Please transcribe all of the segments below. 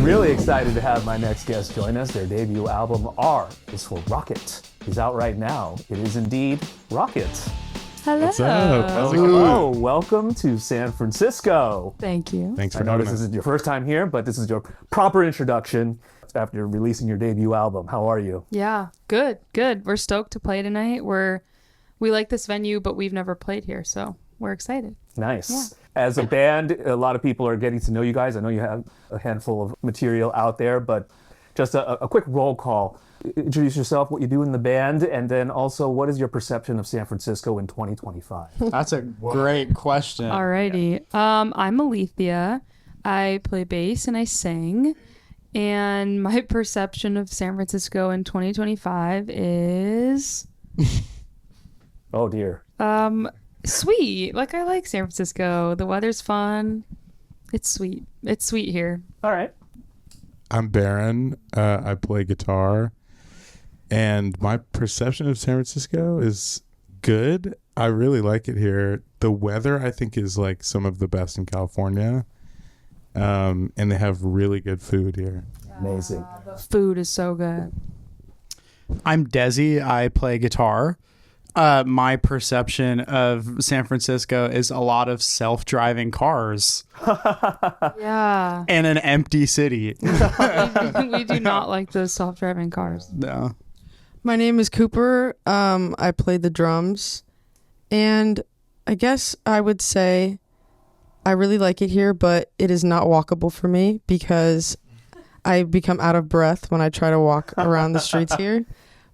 Really excited to have my next guest join us. Their debut album, R, is for Rocket. Is out right now. It is indeed Rocket. Hello. What's up? How's it going? Hello, welcome to San Francisco. Thank you. Thanks I for know having this us. isn't your first time here, but this is your proper introduction after releasing your debut album. How are you? Yeah, good. We're stoked to play tonight. We like this venue, but we've never played here, so we're excited. Nice. Yeah. As a band, a lot of people are getting to know you guys. I know you have a handful of material out there, but just a quick roll call. Introduce yourself, what you do in the band, and then also what is your perception of San Francisco in 2025? That's a great question. Alrighty. I'm Alethea. I play bass and I sing. And my perception of San Francisco in 2025 is Oh dear. sweet. Like, I like San Francisco. The weather's fun. It's sweet. It's sweet here. All right. I'm Baron. I play guitar. And my perception of San Francisco is good. I really like it here. The weather, I think, is like some of the best in California. And they have really good food here. Amazing. The food is so good. I'm Desi. I play guitar. My perception of San Francisco is a lot of self-driving cars Yeah. and an empty city. We do not like those self-driving cars. No. My name is Cooper. I play the drums. And I guess I would say I really like it here, but it is not walkable for me because I become out of breath when I try to walk around the streets here.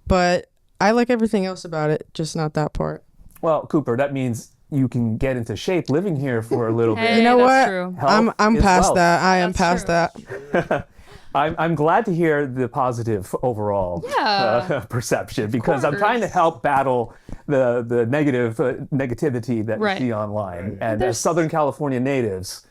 But I like everything else about it, just not that part. Well, Cooper, that means you can get into shape living here for a little Hey, bit. You know that's what? true. Health I'm is past wealth. that. I am That's past true. that. I'm glad to hear the positive overall Yeah. perception because I'm trying to help battle the negativity that Right. we see online. And There's- as Southern California natives,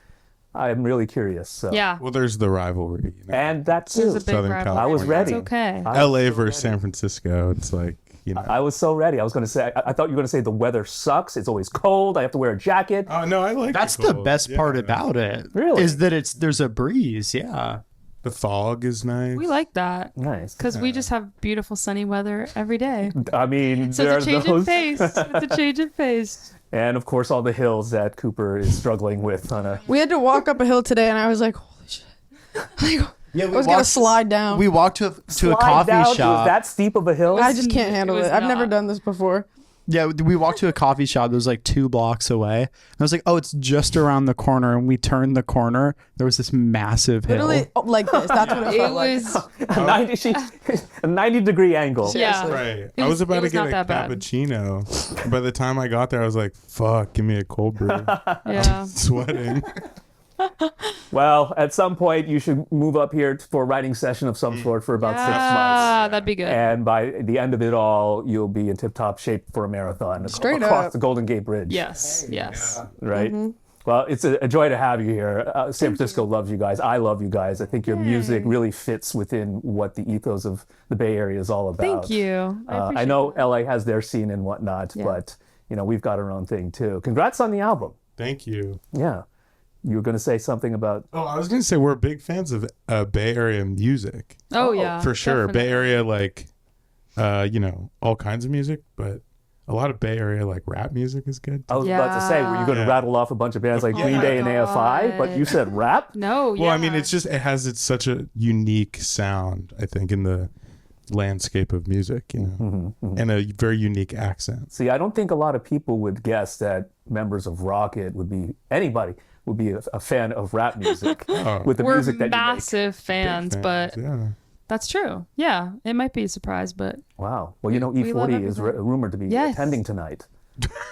I'm really curious. So. Yeah. Well, there's the rivalry. You know? And that There's too. a big Southern rivalry. I was ready. It's okay. LA versus San Francisco. It's like, you know. I was so ready. I was going to say, I thought you were going to say the weather sucks. It's always cold. I have to wear a jacket. Oh, no, I like That's the the cold. best part Yeah. about it. Really? Is that there's a breeze. Yeah. The fog is nice. We like that Nice. because we just have beautiful sunny weather every day. I mean, So there it's a are change in those. pace. It's a change in pace. And of course, all the hills that Cooper is struggling with on a. We had to walk up a hill today, and I was like, holy shit. Yeah, I was going to slide down. We walked to a Slide coffee down. shop. Was that steep of a hill? I just can't handle It was it. I've never not. done this before. Yeah, we walked to a coffee shop that was like 2 blocks away. And I was like, oh, it's just around the corner. And we turned the corner. There was this massive hill. Literally like this. That's what it It felt like. was, a 90-degree angle. yeah. Right. It I was- was about it to was get not a that bad. cappuccino. By the time I got there, I was like, fuck, give me a cold brew. Yeah. Sweating. Well, at some point, you should move up here for a writing session of some sort for about 6 months. Ah, that'd be good. And by the end of it all, you'll be in tip-top shape for a marathon Straight across up. the Golden Gate Bridge. Yes. Yes. Right? Well, it's a joy to have you here. San Francisco loves you guys. I love you guys. I think your music really fits within what the ethos of the Bay Area is all about. Thank you. I I appreciate know that. LA has their scene and whatnot, Yeah. but we've got our own thing too. Congrats on the album. Thank you. Yeah. You were going to say something about Oh, I was going to say we're big fans of Bay Area music. Oh, yeah. For sure. definitely. Bay Area, like, all kinds of music, but a lot of Bay Area, like, rap music is good. I was about to say, were you going to Yeah. rattle off a bunch of bands like Oh Green my Day and AFI? But God. you said rap? No, yeah. Well, I mean, it has such a unique sound, I think, in the landscape of music, and a very unique accent. See, I don't think a lot of people would guess that members of Rocket anybody would be a fan of rap music with the We're music that you make. massive fans, but Yeah. that's true. Yeah, it might be a surprise, but Wow. Well, we love E-40 is everything. rumored to be Yes. attending tonight.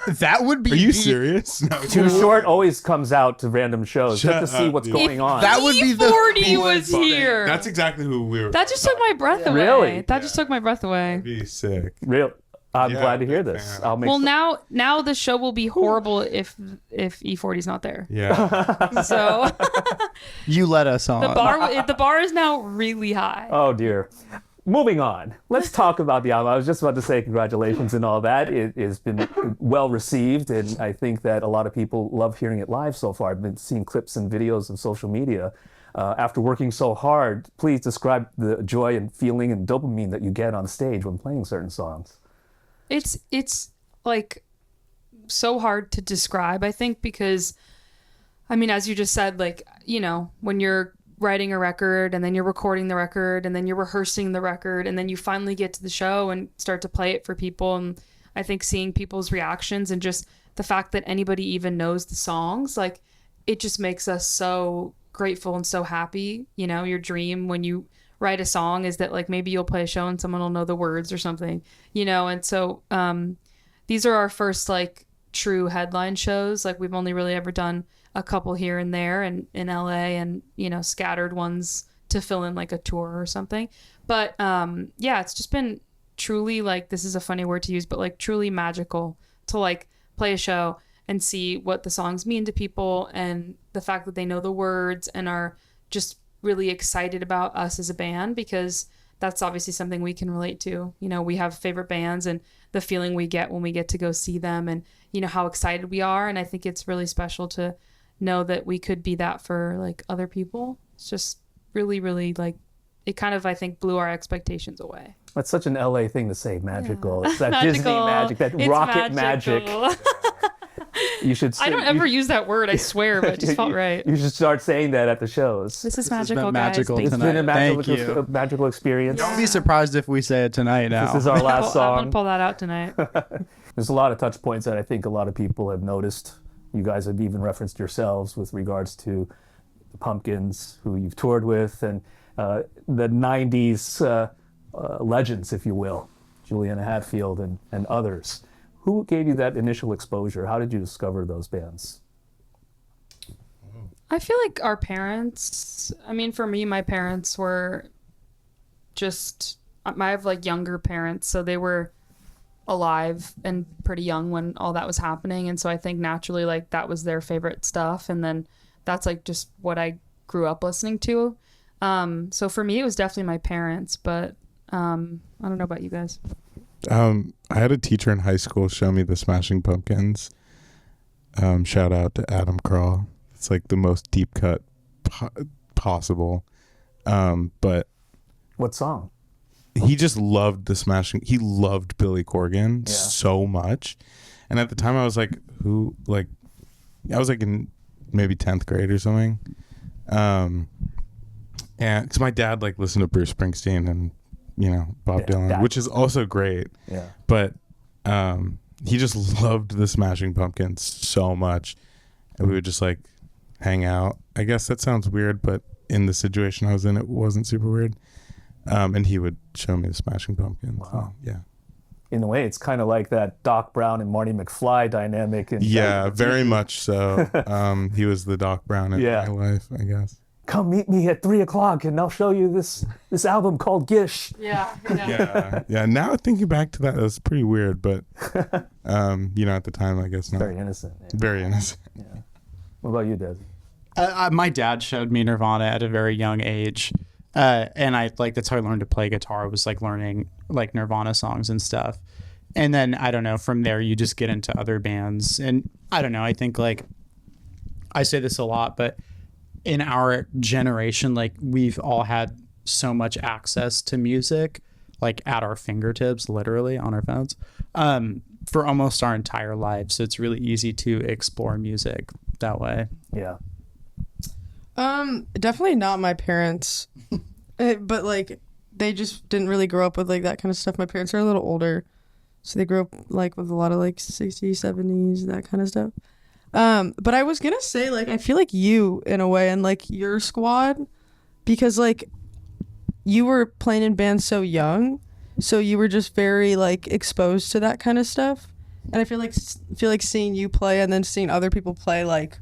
That would be. Are you serious? No, Too Short always comes out to random shows just to Shut see up, what's dude. going on. That would be the. E-40 was here. That's exactly who we were. That just took my breath away. Really? That just took my breath away. That'd be sick. Real. I'm Yeah, glad to hear big this. fan. I'll make Well, now the show will be horrible if E-40's not there. Yeah. So You let us on. the bar is now really high. Oh dear. Moving on. Let's talk about the album. I was just about to say congratulations and all that. It has been well received, and I think that a lot of people love hearing it live so far. I've been seeing clips and videos on social media. After working so hard, please describe the joy and feeling and dopamine that you get on stage when playing certain songs. It's like so hard to describe, I think, because I mean, as you just said, like, you know, when you're writing a record and then you're recording the record and then you're rehearsing the record and then you finally get to the show and start to play it for people, and I think seeing people's reactions and just the fact that anybody even knows the songs, like, it just makes us so grateful and so happy. You know, your dream when you write a song is that, like, maybe you'll play a show and someone will know the words or something, you know. And so these are our first, like, true headline shows. Like, we've only really ever done a couple here and there and in LA, and, you know, scattered ones to fill in like a tour or something. But yeah, it's just been truly, like, this is a funny word to use, but like truly magical to like play a show and see what the songs mean to people, and the fact that they know the words and are just really excited about us as a band, because that's obviously something we can relate to. You know, we have favorite bands and the feeling we get when we get to go see them, and, you know, how excited we are. And I think it's really special to know that we could be that for like other people. It's just really, really, like, it kind of, I think, blew our expectations away. That's such an LA thing to say, magical. Yeah. It's that Magical. Disney magic, that It's rocket magic. magical. You should. I don't ever use that word, I swear, but it just felt right. You should start saying that at the shows. This is This has been magical, magical guys. It's tonight. been a Thank you. magical experience. Don't be surprised if we say it tonight now. This is our last I'm song. gonna pull that out tonight. There's a lot of touch points that I think a lot of people have noticed. You guys have even referenced yourselves with regards to the Pumpkins, who you've toured with, and the 90s legends, if you will, Juliana Hatfield and others. Who gave you that initial exposure? How did you discover those bands? I feel like our parents, I mean, for me, my parents were just, I have like younger parents, so they were alive and pretty young when all that was happening. And so I think naturally, like, that was their favorite stuff. And then that's like just what I grew up listening to. So for me, it was definitely my parents, but I don't know about you guys. I had a teacher in high school show me the Smashing Pumpkins. Shout out to Adam Crawl. It's like the most deep cut possible. But What song? he just loved the Smashing. He loved Billy Corgan so much. And at the time I was like, who, like, I was like in maybe 10th grade or something. And because my dad like listened to Bruce Springsteen and, you know, Bob Dylan, which is also great. Yeah. But he just loved the Smashing Pumpkins so much. And we would just like hang out. I guess that sounds weird, but in the situation I was in, it wasn't super weird. And he would show me the Smashing Pumpkins. Wow. Yeah. In a way, it's kind of like that Doc Brown and Marty McFly dynamic. And Yeah, very much so. He was the Doc Brown in my life, I guess. Come meet me at 3:00 and I'll show you this album called Gish. Yeah. Yeah. Now thinking back to that, was pretty weird, but you know, at the time, I guess not. Very innocent. Yeah. Very innocent. Yeah. What about you, Des? My dad showed me Nirvana at a very young age. And I like, that's how I learned to play guitar, was like learning like Nirvana songs and stuff. And then I don't know, from there you just get into other bands. And I don't know, I think like, I say this a lot, but in our generation, like, we've all had so much access to music, like at our fingertips, literally on our phones, for almost our entire lives. So it's really easy to explore music that way. Yeah. Definitely not my parents, but like, they just didn't really grow up with like that kind of stuff. My parents are a little older, so they grew up like with a lot of like 60s, 70s, that kind of stuff. But I was gonna say, like, I feel like you, in a way, and like your squad, because like you were playing in bands so young, so you were just very like exposed to that kind of stuff. And I feel like seeing you play and then seeing other people play, like,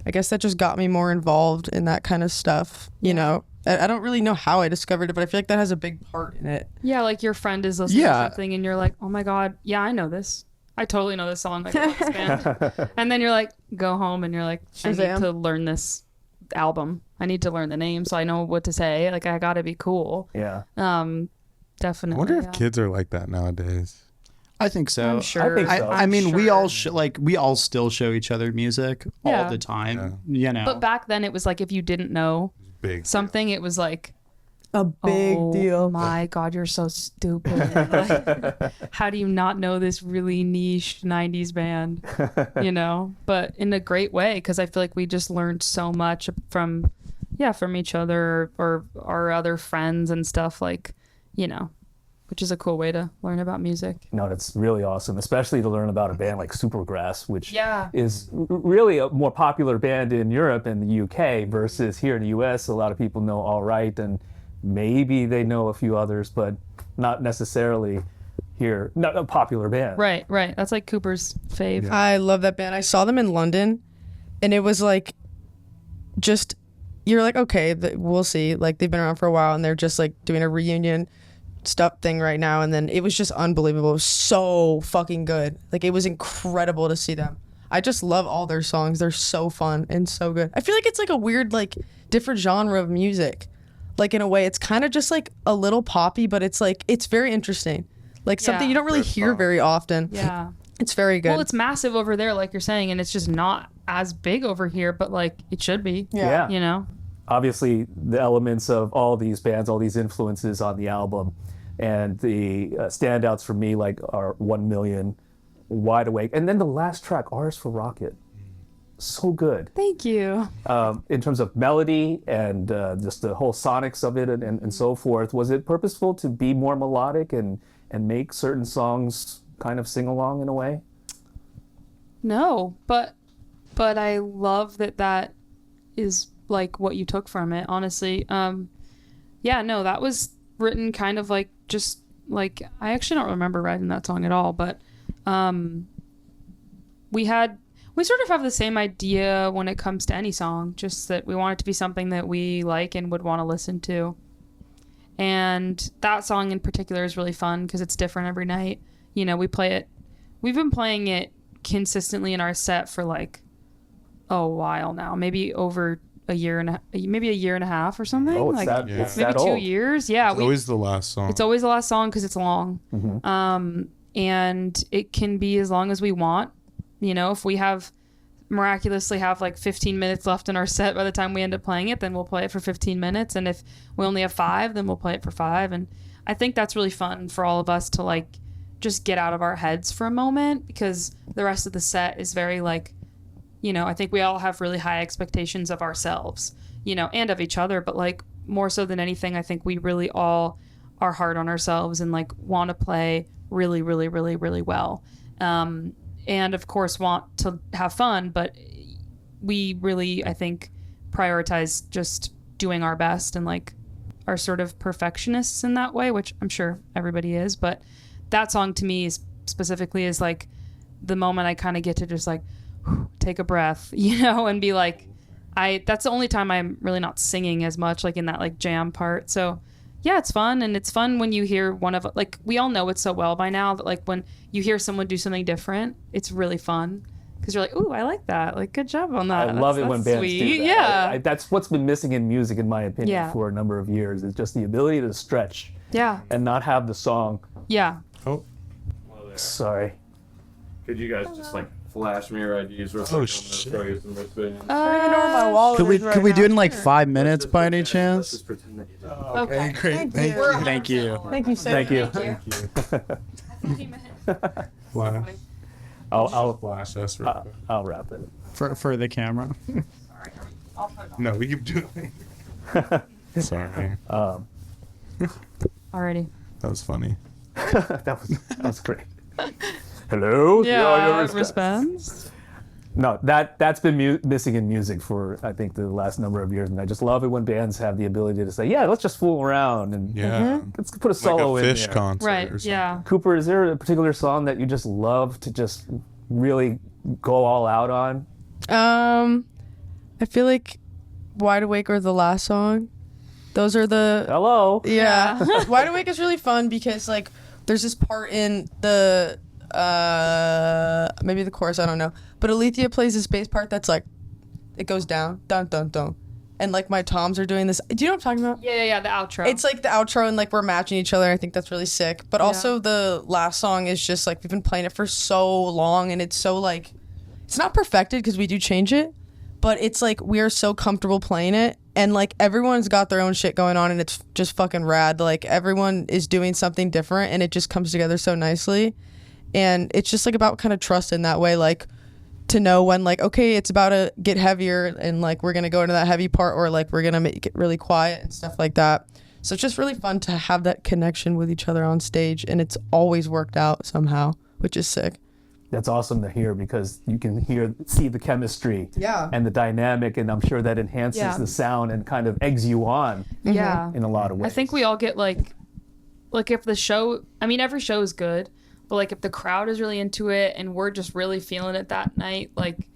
I guess that just got me more involved in that kind of stuff, you know. I don't really know how I discovered it, but I feel like that has a big part in it. Yeah, like your friend is listening to something and you're like, oh my God, yeah, I know this. I totally know this song. Like, I love this band. And then you're like, go home and you're like, I need Shazam. to learn this album. I need to learn the name so I know what to say. Like, I gotta be cool. Yeah. Definitely. I wonder if kids are like that nowadays. I think so. I'm sure. I think so. I mean, we Sure. all we all still show each other music all Yeah. the time. You know, But back then it was like, if you didn't know Big something, it was like, A big oh deal. my God, you're so stupid. Like, how do you not know this really niche 90s band? You know, but in a great way, because I feel like we just learned so much from each other or our other friends and stuff, like, you know, which is a cool way to learn about music. No, that's really awesome, especially to learn about a band like Supergrass, which Yeah. is really a more popular band in Europe and the UK versus here in the US. A lot of people know All Right, and maybe they know a few others, but not necessarily here. Not a popular band. Right. That's like Cooper's fave. Yeah. I love that band. I saw them in London, and it was like, just, you're like, okay, we'll see. Like, they've been around for a while, and they're just like doing a reunion stuff thing right now, and then it was just unbelievable. It was so fucking good. Like, it was incredible to see them. I just love all their songs. They're so fun and so good. I feel like it's like a weird, like, different genre of music. Like, in a way, it's kind of just like a little poppy, but it's like, it's very interesting. Like something Yeah. you don't really hear very often. Yeah. It's very good. Well, it's massive over there, like you're saying, and it's just not as big over here, but like it should be. Yeah. You know? Obviously, the elements of all these bands, all these influences on the album, and the standouts for me, like, are 1 Million, Wide Awake, and then the last track, R's for Rocket. So good. Thank you. In terms of melody and just the whole sonics of it and so forth. Was it purposeful to be more melodic and make certain songs kind of sing along in a way? No, but I love that is like what you took from it, honestly. Yeah, no, that was written kind of like, just like, I actually don't remember writing that song at all, but we sort of have the same idea when it comes to any song, just that we want it to be something that we like and would want to listen to. And that song in particular is really fun because it's different every night. You know, we've been playing it consistently in our set for like a while now, maybe over a year and a half or something. Oh, it's like that, yeah. it's maybe that 2 old. years. Yeah, It's always the last song. it's always the last song because it's long. Mm-hmm. And it can be as long as we want. You know, if we miraculously have like 15 minutes left in our set by the time we end up playing it, then we'll play it for 15 minutes. And if we only have 5, then we'll play it for 5. And I think that's really fun for all of us to like just get out of our heads for a moment, because the rest of the set is very like, you know, I think we all have really high expectations of ourselves, you know, and of each other, but like more so than anything, I think we really all are hard on ourselves and like want to play really, really, really, really well. And of course want to have fun, but we really, I think, prioritize just doing our best and like are sort of perfectionists in that way, which I'm sure everybody is. But that song to me specifically is like the moment I kind of get to just like take a breath, you know, and be like, that's the only time I'm really not singing as much, like in that like jam part. So yeah, it's fun. And it's fun when you hear like, we all know it so well by now that like when you hear someone do something different, it's really fun because you're like, ooh, I like that. Like, good job on that. I love it when bands sweet. do that. Yeah. That's what's been missing in music, in my opinion, Yeah. for a number of years. Is just the ability to stretch Yeah. and not have the song. Yeah. Oh, Sorry. Could you guys just like flash me your IDs real quick? I'm gonna shit. throw you some wristbands. I don't even know where my wallet Could we is right could we do now. it in like 5 minutes Let's by any just pretend- let's chance? just pretend that you did. Okay, great. Thank you. Thank you. Thank you, Sam. Thank you. Flash, I'll flash us real quick. I'll wrap it. For the camera. No, we keep doing it. Sorry. Already. That was funny. that was great. Hello. Yeah. your Response. No, that's been missing in music for, I think, the last number of years, and I just love it when bands have the ability to say, yeah, let's just fool around and Yeah. let's put a Like solo a in Fish there. concert or Right. something. Yeah. Cooper, is there a particular song that you just love to just really go all out on? I feel like Wide Awake or the last song. Those are the Hello. yeah. Wide Awake is really fun because like there's this part in the maybe the chorus, I don't know. But Alethea plays this bass part that's like it goes down, dun dun dun. And like my toms are doing this. Do you know what I'm talking about? Yeah. The outro. It's like the outro and like we're matching each other. I think that's really sick. But also the last song is just like we've been playing it for so long and it's so like it's not perfected because we do change it, but it's like we are so comfortable playing it and like everyone's got their own shit going on, and it's just fucking rad. Like everyone is doing something different, and it just comes together so nicely. And it's just like about kind of trust in that way, like to know when like, okay, it's about to get heavier, and like we're gonna go into that heavy part, or like we're gonna make it really quiet and stuff like that. So it's just really fun to have that connection with each other on stage, and it's always worked out somehow, which is sick. That's awesome to hear, because you can see the chemistry and the dynamic, and I'm sure that enhances the sound and kind of eggs you on Yeah. in a lot of ways. I think we all get like if the show, I mean, every show is good, but like if the crowd is really into it and we're just really feeling it that night, like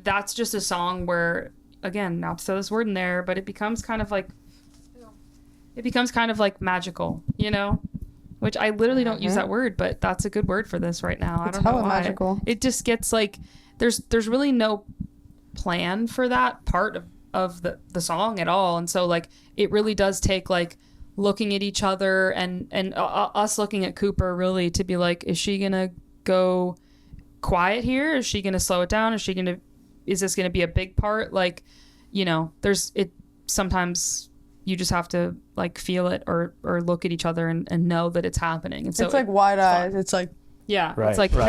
that's just a song where, again, not to throw this word in there, but it becomes kind of like magical, you know? Which I literally don't use that word, but that's a good word for this right now. It's I don't know hella why. magical. It just gets like there's really no plan for that part of the song at all, and so like it really does take like looking at each other and us looking at Cooper really to be like, is she gonna go quiet here? Is she gonna slow it down? Is this gonna be a big part? Like, you know, sometimes you just have to like feel it or look at each other and know that it's happening. And so It's like wide eyes. It's like, it's like go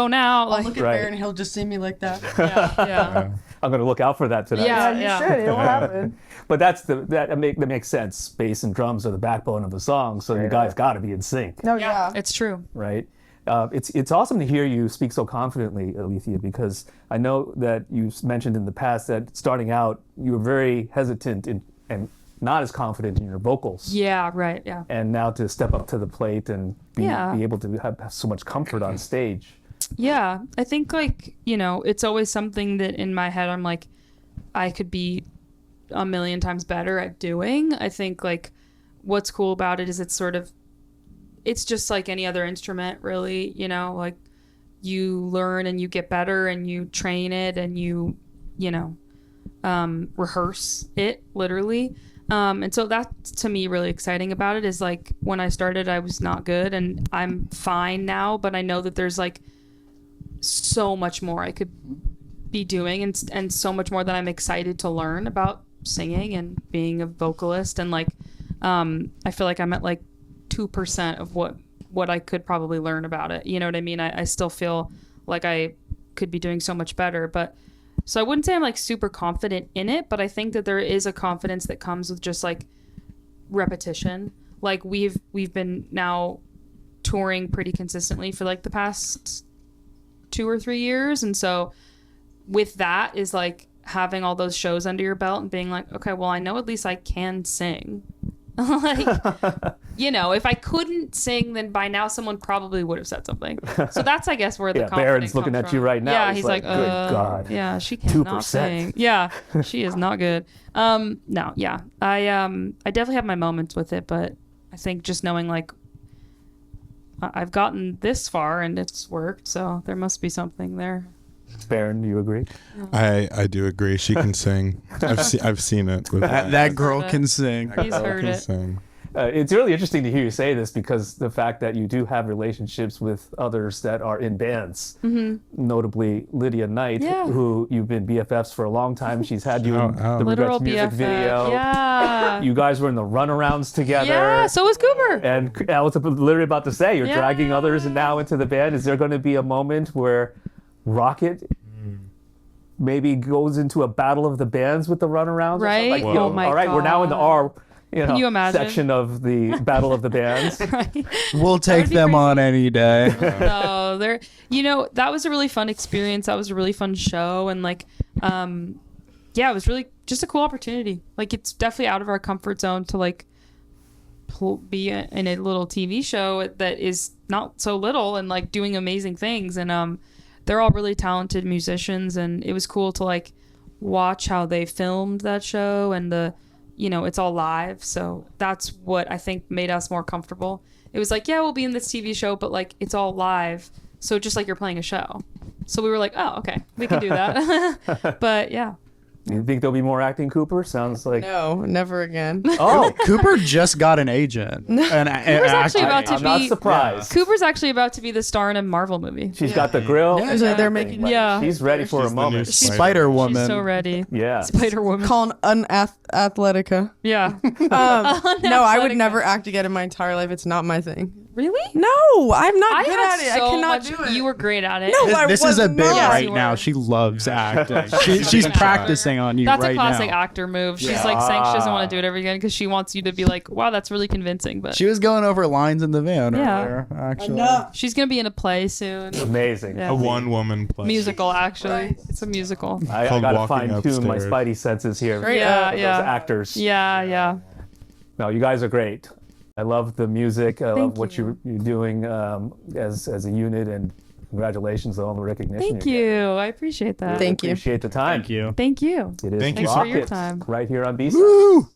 now. I'll Like, look at Bear and he'll just see me like that. yeah. I'm going to look out for that tonight. Yeah. You should. It'll happen. But that makes sense. Bass and drums are the backbone of the song, so you guys got to be in sync, No, yeah. It's true. right? It's awesome to hear you speak so confidently, Alethea, because I know that you mentioned in the past that starting out you were very hesitant and not as confident in your vocals. Yeah, right. Yeah. And now to step up to the plate and be able to have so much comfort on stage. Yeah. I think like, you know, it's always something that in my head I'm like, I could be a million times better at doing. I think like what's cool about it is it's just like any other instrument really, you know, like you learn and you get better and you train it and you know, rehearse it literally. And so that's to me really exciting about it is like when I started I was not good and I'm fine now, but I know that there's like so much more I could be doing and so much more that I'm excited to learn about singing and being a vocalist. And like I feel like I'm at like 2% of what I could probably learn about it, you know what I mean? I still feel like I could be doing so much better, but so I wouldn't say I'm like super confident in it, but I think that there is a confidence that comes with just like repetition. Like we've been now touring pretty consistently for like the past 2 or 3 years, and so with that is like having all those shows under your belt and being like, okay, well I know at least I can sing. Like, you know, if I couldn't sing, then by now someone probably would have said something. So that's, I guess, where the confidence Baron's looking comes at you from. right now. Yeah, he's like, good God. yeah, she cannot 2%. sing. Yeah, she is not good. No, yeah, I definitely have my moments with it, but I think just knowing like I've gotten this far and it's worked, so there must be something there. Baron, do you agree? I do agree. She can sing. I've seen it. With That girl Heard it. can sing. He's heard it. Sing. It's really interesting to hear you say this because the fact that you do have relationships with others that are in bands, notably Lydia Knight, Yeah. who you've been BFFs for a long time. She's had you in the Literal Regrets music BFF. video. Yeah. You guys were in the runarounds together. Yeah, so was Cooper. And I was literally about to say, you're Yeah. dragging others now into the band. Is there going to be a moment where Rocket maybe goes into a battle of the bands with the runarounds? Right? Like, Oh my all right, we're now in the God. R Can you imagine? section of the battle of the bands. Right? We'll take be them crazy. on any day. No, that was a really fun experience. That was a really fun show, and like yeah, it was really just a cool opportunity. Like it's definitely out of our comfort zone to like be in a little TV show that is not so little and like doing amazing things. And they're all really talented musicians, and it was cool to like watch how they filmed that show, and it's all live. So that's what I think made us more comfortable. It was like, yeah, we'll be in this TV show, but like it's all live. So just like you're playing a show. So we were like, oh, okay, we can do that. But yeah. You think there'll be more acting, Cooper? Sounds like. No, never again. Oh, Cooper just got an agent. Cooper's actually about to I'm not be- surprised. Cooper's actually about to be the star in a Marvel movie. She's got the grill. Yeah. So they're making Yeah. She's ready for She's a the new moment. Spider Woman. She's so ready. Yeah. Spider Woman. call an athletica. Yeah. No, I would never act again in my entire life. It's not my thing. Really? No, I'm not I good had at it. so I cannot much. do it. You were great at it. No, I This is a was bit not. Yes, right you now. were. She loves acting. She's practicing on you That's right a classic now. actor move. She's like saying she doesn't want to do it ever again because she wants you to be like, wow, that's really convincing. But She was going over lines in the van Yeah. earlier, actually. she's gonna be in a play soon. Amazing. Yeah. A one-woman play. Musical, actually. It's a musical. I Called gotta Walking fine tune my Upstairs. spidey senses here. Straight Yeah, up. for yeah. Those actors. Yeah. No, you guys are great. I love the music. I love Thank what you. you're doing as a unit, and congratulations on all the recognition. Thank you're getting. you. I appreciate that. Thank you. Appreciate the time. Thank you. Thank you. It is Thank you so much. Rocket Time. right here on B-Side. Woo!